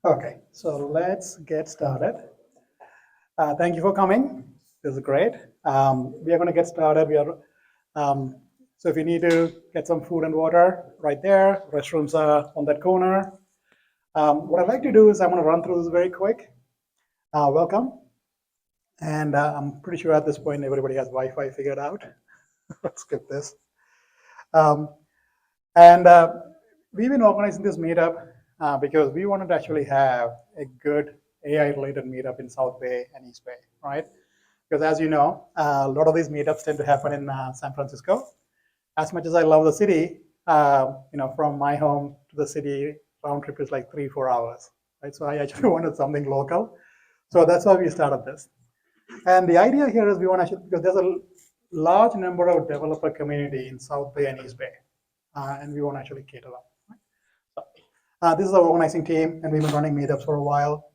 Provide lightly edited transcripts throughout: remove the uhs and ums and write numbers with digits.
Okay, so let's get started. Thank you for coming. This is great. We are going to get started. Um, so if you need to get some food and water, right there. Restrooms are on that corner. What I'd like to do is I'm going to run through this very quick. Welcome. And I'm pretty sure at this point everybody has Wi-Fi figured out. Let's skip this. Um, and we've been organizing this meetup because we wanted to actually have a good AI-related meetup in South Bay and East Bay, right? Because as you know, a lot of these meetups tend to happen in San Francisco. As much as I love the city, from my home to the city, round trip is like 3-4 hours, right? So I actually wanted something local. So that's why we started this. And the idea here is we want to, because there's a large number of developer community in South Bay and East Bay, and we want to actually cater them. So, this is our organizing team, and we've been running meetups for a while.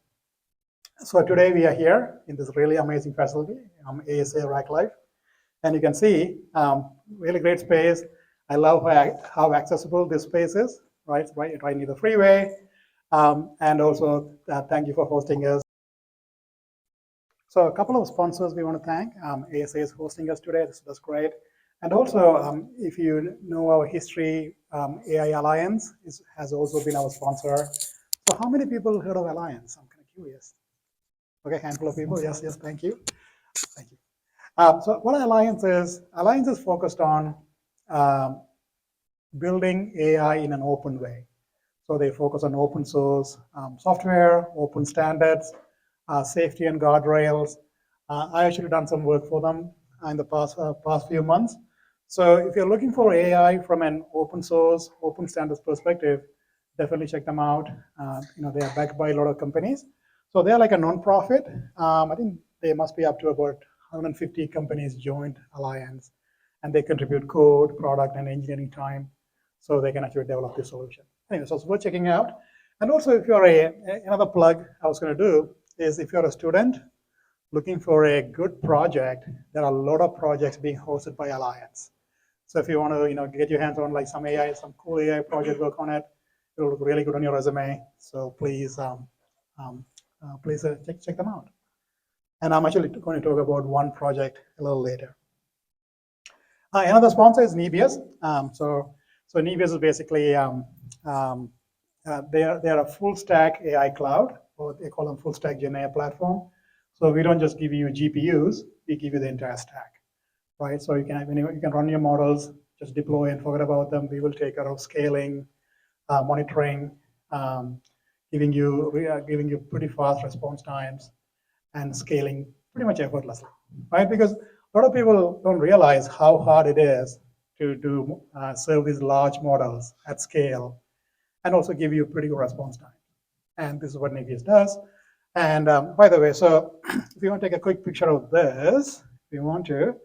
So today we are here in this really amazing facility, ASA Rack Life. And you can see, really great space. I love how accessible this space is, right near the freeway. And also, thank you for hosting us. So a couple of sponsors we want to thank. ASA is hosting us today. That's great. And also, if you know our history, AI Alliance has also been our sponsor. So how many people heard of Alliance? I'm kind of curious. Okay, handful of people. Yes, thank you. Thank you. So what Alliance is focused on building AI in an open way. So they focus on open source software, open standards, safety and guardrails. I actually done some work for them in the past few months. So if you're looking for AI from an open source, open standards perspective, definitely check them out. They are backed by a lot of companies. So they're like a non-profit. I think they must be up to about 150 companies joined Alliance, and they contribute code, product, and engineering time, so they can actually develop this solution. Anyway, so it's worth checking out. And also, if you're another plug I was going to do is if you're a student looking for a good project, there are a lot of projects being hosted by Alliance. So if you want to, get your hands on like some cool AI project, work on it. It'll look really good on your resume. So please, check them out. And I'm actually going to talk about one project a little later. Another sponsor is Nebius. So Nebius is basically they're a full stack AI cloud, or they call them full stack GenAI platform. So we don't just give you GPUs, we give you the entire stack, right? So you can run your models, just deploy and forget about them. We will take care of scaling, monitoring, giving you pretty fast response times, and scaling pretty much effortlessly, right? Because a lot of people don't realize how hard it is to serve these large models at scale, and also give you pretty good response time. And this is what Nebius does. And by the way, so if you want to take a quick picture of this, if you want to,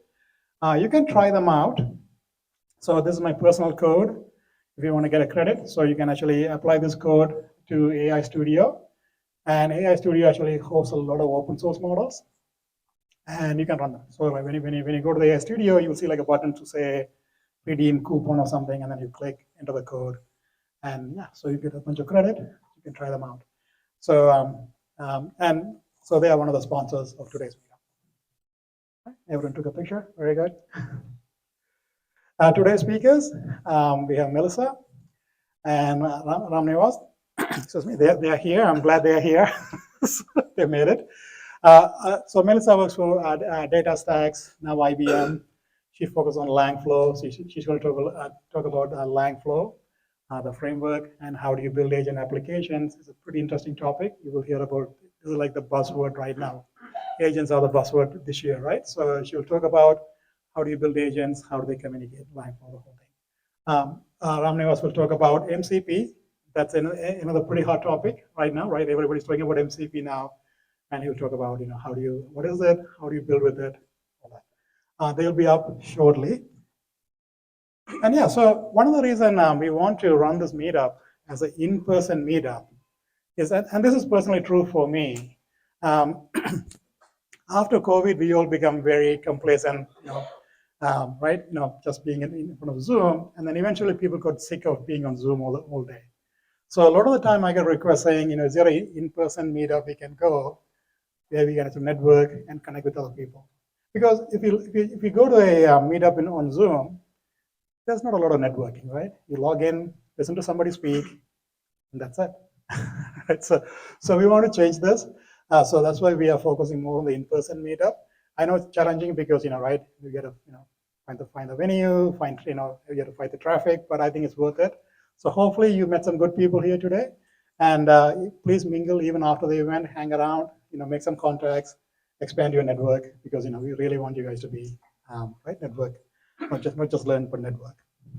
you can try them out. So this is my personal code. If you want to get a credit, so you can actually apply this code to AI Studio. And AI Studio actually hosts a lot of open source models, and you can run them. So when you go to the AI Studio, you'll see like a button to say redeem coupon or something, and then you click enter the code. And yeah, so you get a bunch of credit. You can try them out. So and so they are one of the sponsors of today's meetup. Everyone took a picture. Very good. Today's speakers, we have Melissa and Ram Nivas. Excuse me. They are here. I'm glad they are here. They made it. So Melissa works for DataStax, now IBM. She focuses on LangFlow. So she's going to talk about LangFlow, the framework, and how do you build agent applications. It's a pretty interesting topic. You will hear about, this is like the buzzword right now. Agents are the buzzword this year, right? So she'll talk about how do you build agents, how do they communicate, LangFlow, the whole thing. Ram Nivas will talk about MCP. That's another pretty hot topic right now, right? Everybody's talking about MCP now. And he'll talk about, what is it? How do you build with it? All that. They'll be up shortly. And yeah, so one of the reasons we want to run this meetup as an in-person meetup is that, and this is personally true for me, after COVID, we all become very complacent, right? Just being in front of Zoom, and then eventually people got sick of being on Zoom all day. So a lot of the time I get requests saying, is there an in-person meetup we can go where we get to network and connect with other people? Because if you go to a meetup on Zoom, there's not a lot of networking, right? You log in, listen to somebody speak, and that's it. Right? So we want to change this. So that's why we are focusing more on the in-person meetup. I know it's challenging because, right, you got to, find the venue, you got to fight the traffic, but I think it's worth it. So hopefully you met some good people here today, and please mingle even after the event, hang around, make some contacts, expand your network, because we really want you guys to be right network, not just learn but network.